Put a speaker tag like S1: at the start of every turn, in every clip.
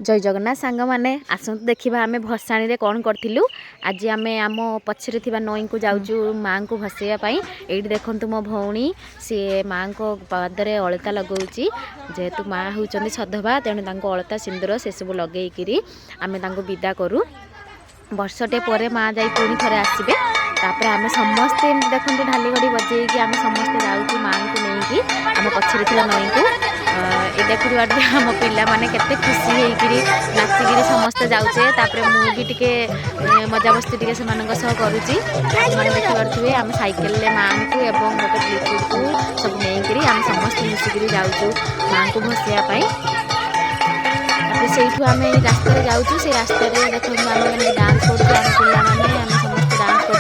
S1: जय जगन्नाथ सांग मैंने आसतु देखा आम भसाणी रे कौन करूँ। आज आम आम पछरे थिबा नई को जाऊँ माँ को भसैयापाई। ये देखु मो भौणी सी माँ को पादरे अलता लगौची जेहेतु माँ होती सधवा तेणु अलता सिंदूर से सब लगेकरी आम विदा करूँ। वर्षटे पर माँ जा पुणी थे आसबे तापर आम समस्ते देखो ढाली घड़ी बजेकी आम समस्ते जाऊँ माँ को लेकिन आम पछरे थिबा नई को ये देखा आम पिला माने केते खुशी होकर नाचिकी समस्ते जाऊे। तापर मुझे टिके मजा मस्ती टिके से करुँची देखिपे आम साइकेल माँ को एवं गोटे ब्लूटूथ को सब नहीं आम समस्ते मिसिक जाऊँ माँ को भसैयापाई। से आम रास्ते जाऊँ से रास्ते देखो आम डांस कर समस्त डांस कर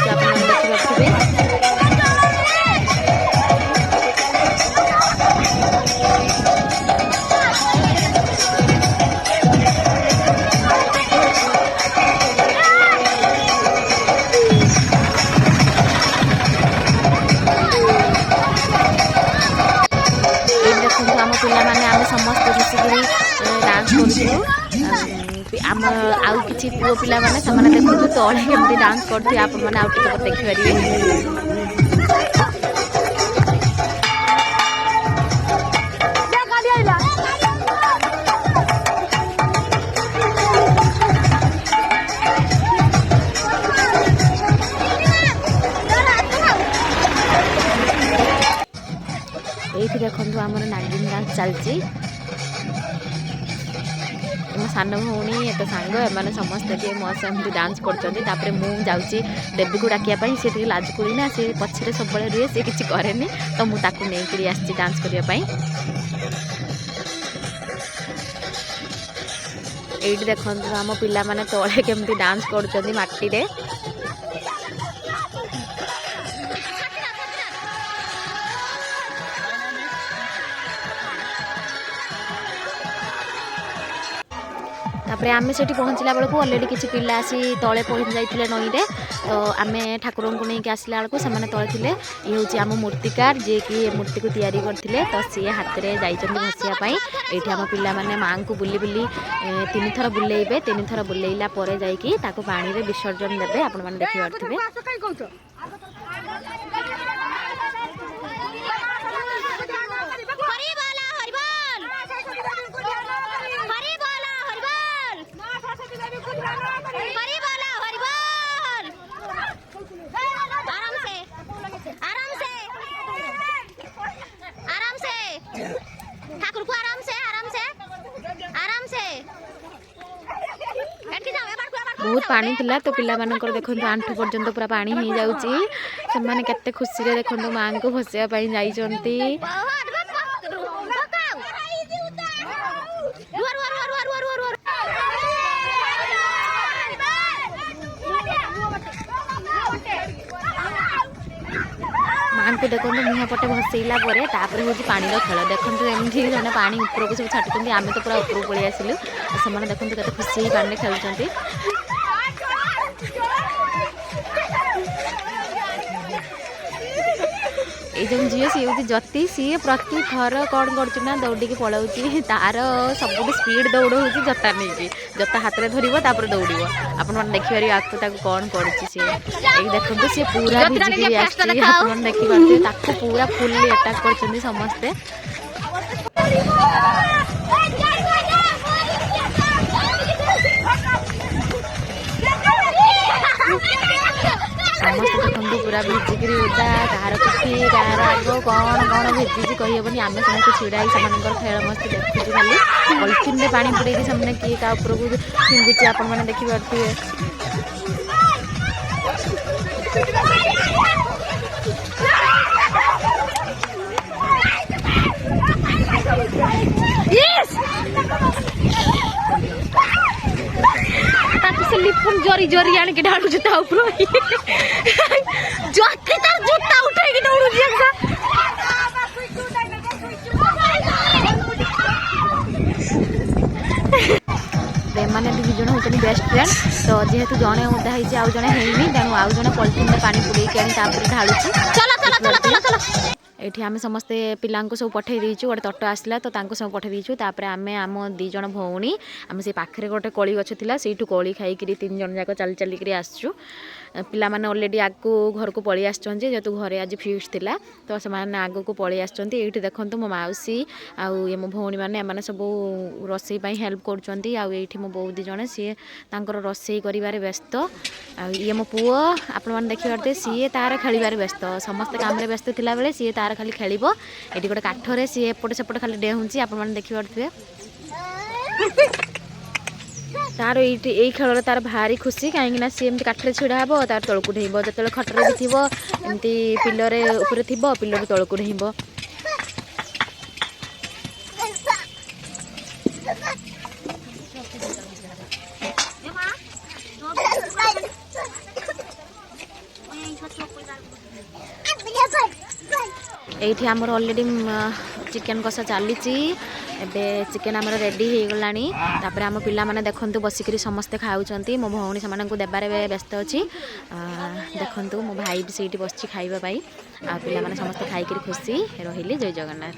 S1: समस्त मिसिकी डांस करूँ। आम आउ कि पुओ पिला माने से देखो तले केमती डांस करते आप देखिपारे। ये देखो आम नागिन डांस चलती मो सान भौणी एत सांग एम समस्ते मो से डांस कर मुझे देवी को डाकियापाई सी लाजुकुड़ी ना सी पछरे सब रुए सी किसी कैनि तो मुझे नहीं आसी डांस करने। ये देखो आम पिला माने तले केमती डांस कर माटी रे। तापर आम से पहुँचला बेलू अलरेडी किसी पिला आसी तले पहुँच जाते नईरे तो आम ठाकुर को लेकिन आसला बेलू से तले थे। ये हूँ आम मूर्तिकार जी की मूर्ति को तैयारी करते तो सी हाथ में जाइए भसैयापाई। ये आम पिला माने माँ को बुली बुली 3 थर बुलेबे 3 थर बुलेला जाकि पानी में विसर्जन देवे आपण मैंने देखिपे। बहुत पानी थिला तो पिला मानकर देखो आंठू पर्यंत पूरा पानी हो जाउची से माने केते खुशी रे देखो माँ को भसैया पाई जाइचंती। माँ को देखो मुह पटे भसैला हूँ पानी खेल देखते एमती जन पानी ऊपर को सब छाटुंट आम तो पूरा ऊपर पलि आसिलु से देखते केते खुशी पानी खेलुंट। ये जो झील सी हूँ जति सी प्रति थर कौन करना दौड़ी पलाऊँ तार सब स्पीड दौड़ हूँ जता नहीं जता हाथ में धर दौड़ आप देखिपारे आपको कौन कर देखो सी पूरा भिजिकी आप देखिए पूरा फुल्ली अटैक कर समस्ते। समस्त देखो पूरा भिजिकी उदा कहार कुटी कहार आग कौन कौन भिजी कहीहबनी आम समस्त छिड़ा से खेल मस्ती देखुची खाली पॉलिथिन में पानी बुड़े से किए क्या उपरकू फिंगुची आप देखिपे। लिपुन जोरी जोरी आने के ढालू जूता ऊपर जोती तार जूता उठे के दौड़ू जिया मैंने दी जन होती बेस्ट फ्रेंड तो जेहेतु जड़े उदा होती आउ जड़े हैनी तेणु आउ जड़े पॉलिथिन में पानी बुड़े आनी ढालुची। ଏଠି ଆମେ ସମସ୍ତେ ପିଲାଙ୍କୁ ସବୁ ପଠାଇ ଦେଇଛୁ ଗୋଟେ ତଟ ଆସିଲା ତ ତାଙ୍କୁ ସବୁ ପଠାଇ ଦେଇଛୁ ତାପରେ ଆମେ ଆମ 2 ଜଣ ଭଉଣୀ ଆମେ ସେ ପାଖରେ ଗୋଟେ କୋଳି ଗଛ ଥିଲା ସେଇଠୁ କୋଳି ଖାଇକିରି 3 ଜଣ ଯାକ ଚାଲି ଚାଲିକିରି ଆସିଛୁ ପିଲାମାନେ ଅଲରେଡ଼ି ଆଗକୁ ଘରକୁ ପଳେଇ ଆସିଛନ୍ତି ଯେହେତୁ ଘରେ ଆଜି ଫିଷ୍ଟ ଥିଲା ତ ସେମାନେ ଆଗକୁ ପଳେଇ ଆସିଛନ୍ତି ଏଇଠି ଦେଖନ୍ତୁ ମୋ ମାଉସୀ ଆଉ ମୋ ଭଉଣୀମାନେ ଏମାନେ ସବୁ ରୋଷେଇ ପାଇଁ ହେଲ୍ପ କରୁଛନ୍ତି ଆଉ ଏଇଠି ମୋ ବୋଉ 2 ଜଣ ସିଏ ତାଙ୍କର ରୋଷେଇ କରିବାରେ ବ୍ୟସ୍ତ ଆଉ ଇଏ ମୋ ପୁଅ ଆପଣମାନେ ଦେଖିପାରୁଥିବେ ସିଏ ତାର ଖେଳିବାରେ ବ୍ୟସ୍ତ ସମସ୍ତେ କାମରେ ବ୍ୟସ୍ତ ଥିଲାବେଳେ ସିଏ ତାର ଖାଲି ଖେଳିବ ଏଠି ଗୋଟେ କାଠରେ ସିଏ ଏପଟେ ସେପଟେ ଖାଲି ଡେଉଁଛି ଆପଣମାନେ ଦେଖିପାରୁଥିବେ तार ये खेल तार भारी खुशी कहीं सी एमती काठरे छिड़ा हे तार तौक डेब जो खटर भी थी एमती पिलर उपर थी पिलर तौक डेब ये आमर अलरेडी चिकेन कषा चली एबे चिकेन आमर रेडी हो गलानी तापर आम पिला माने देखंतु बसिकरी समस्ते खाउछंती मो भौणी समानंकु देबारे व्यस्त अछि देखंतु मो भाई भी सेठी बसछि खाइबा पई आ पिला माने समस्ते खाइकरी खुशी रहिली जय जगन्नाथ।